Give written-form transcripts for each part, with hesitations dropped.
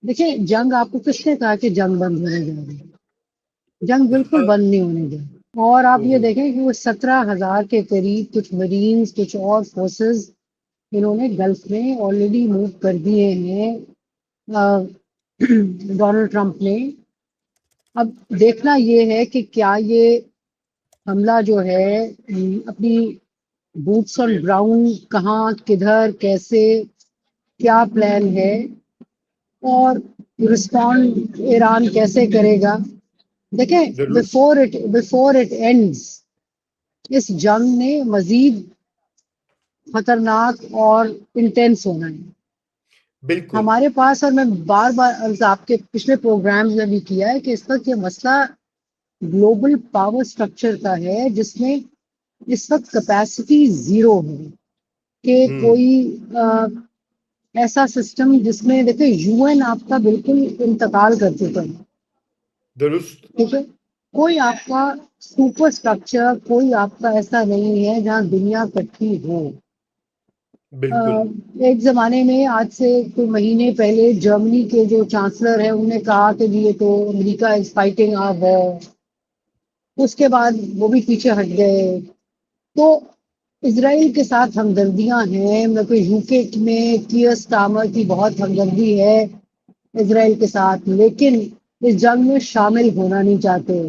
دیکھیں جنگ آپ کو کس نے کہا کہ جنگ بند ہونے جا رہی ہے؟ جنگ بالکل ہاں، بند نہیں ہونے جا رہی، اور آپ یہ ہوں، دیکھیں کہ وہ 17,000 کے قریب کچھ مرینز کچھ اور فورسز انہوں نے گلف میں آلریڈی موو کر دیے ہیں ڈونلڈ ٹرمپ نے۔ اب دیکھنا یہ ہے کہ کیا یہ حملہ جو ہے اپنی بوٹس آن گراؤنڈ کہاں کدھر کیسے کیا پلان ہے، اور رسپونڈ ایران کیسے کرے گا۔ دیکھیں ضرور، بفور اٹ اینڈز اس جنگ نے مزید خطرناک اور انٹینس ہونا ہے بالکل، ہمارے پاس۔ اور میں بار بار عرض آپ کے پچھلے پروگرامز میں بھی کیا ہے کہ اس وقت یہ مسئلہ گلوبل پاور سٹرکچر کا ہے، جس میں اس وقت کیپیسٹی زیرو ہے کہ ہوں، کوئی ایسا سسٹم جس میں دیکھیں یو این آپ کا بالکل انتقال کر چکا ہے، درست، ٹھیک ہے، کوئی آپ کا سپر اسٹرکچر کوئی آپ کا ایسا نہیں ہے جہاں دنیا کٹھی ہو۔ بالکل، ایک زمانے میں آج سے کوئی مہینے پہلے جرمنی کے جو چانسلر ہیں انہوں نے کہا کہ یہ تو امریکہ از فائٹنگ آ وار، اس کے بعد وہ بھی پیچھے ہٹ گئے۔ تو اسرائیل کے ساتھ ہمدردیاں ہیں، میں کو یو کے میں کیئر سٹارمر کی بہت ہمدردی ہے اسرائیل کے ساتھ، لیکن اس جنگ میں شامل ہونا نہیں چاہتے۔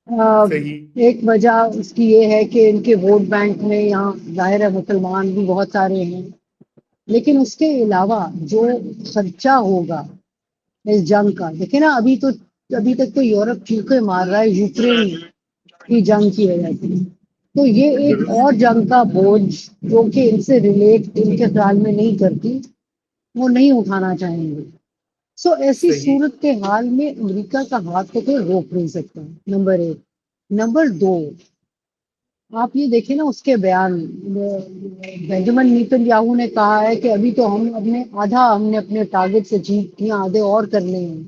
صحیح، ایک وجہ اس کی یہ ہے کہ ان کے ووٹ بینک میں یہاں ظاہر ہے مسلمان بھی بہت سارے ہیں، لیکن اس کے علاوہ جو خرچہ ہوگا اس جنگ کا، دیکھیں نا ابھی تک تو یورپ چیخے مار رہا ہے یوکرین کی جنگ کی وجہ سے، تو یہ ایک درست، اور جنگ کا بوجھ جو کہ ان سے ریلیٹ ان کے خیال میں نہیں کرتی، وہ نہیں اٹھانا چاہیں گے۔ سو ایسی صحیح، صورت کے حال میں امریکہ کا ہاتھ تو کوئی روک نہیں سکتا، نمبر ایک۔ نمبر دو، آپ یہ دیکھیں نا اس کے بیان، بینجامن نیتن یاہو نے کہا ہے کہ ابھی تو ہم نے اپنے ٹارگٹ سے اچیو کیا، آدھے اور کرنے ہیں۔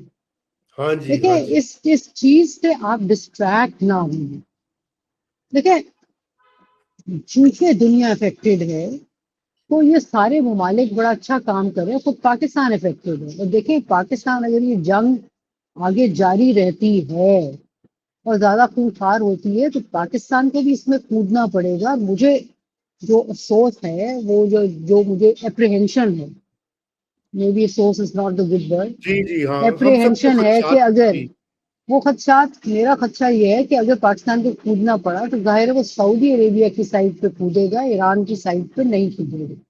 ہاں جی، دیکھیں ہاں جی، اس چیز سے آپ ڈسٹریکٹ نہ ہوں۔ دیکھیں چونکہ دنیا افیکٹڈ ہے تو یہ سارے ممالک بڑا اچھا کام کر رہے ہیں، خود پاکستان افیکٹڈ ہے، اور دیکھیں پاکستان اگر یہ جنگ آگے جاری رہتی ہے اور زیادہ خونخوار ہوتی ہے تو پاکستان کو بھی اس میں کودنا پڑے گا۔ مجھے جو افسوس ہے وہ جو مجھے اپریہنشن ہے، مے بی افسوس is not the good word, جی، جی، ہاں، ہم سب کو اپریہنشن ہے خدشات کہ اگر جی، وہ خدشات، میرا خدشہ یہ ہے کہ اگر پاکستان کو کودنا پڑا تو ظاہر ہے وہ سعودی عربیہ کی سائڈ پہ کودے گا، ایران کی سائڈ پہ نہیں کودے گا۔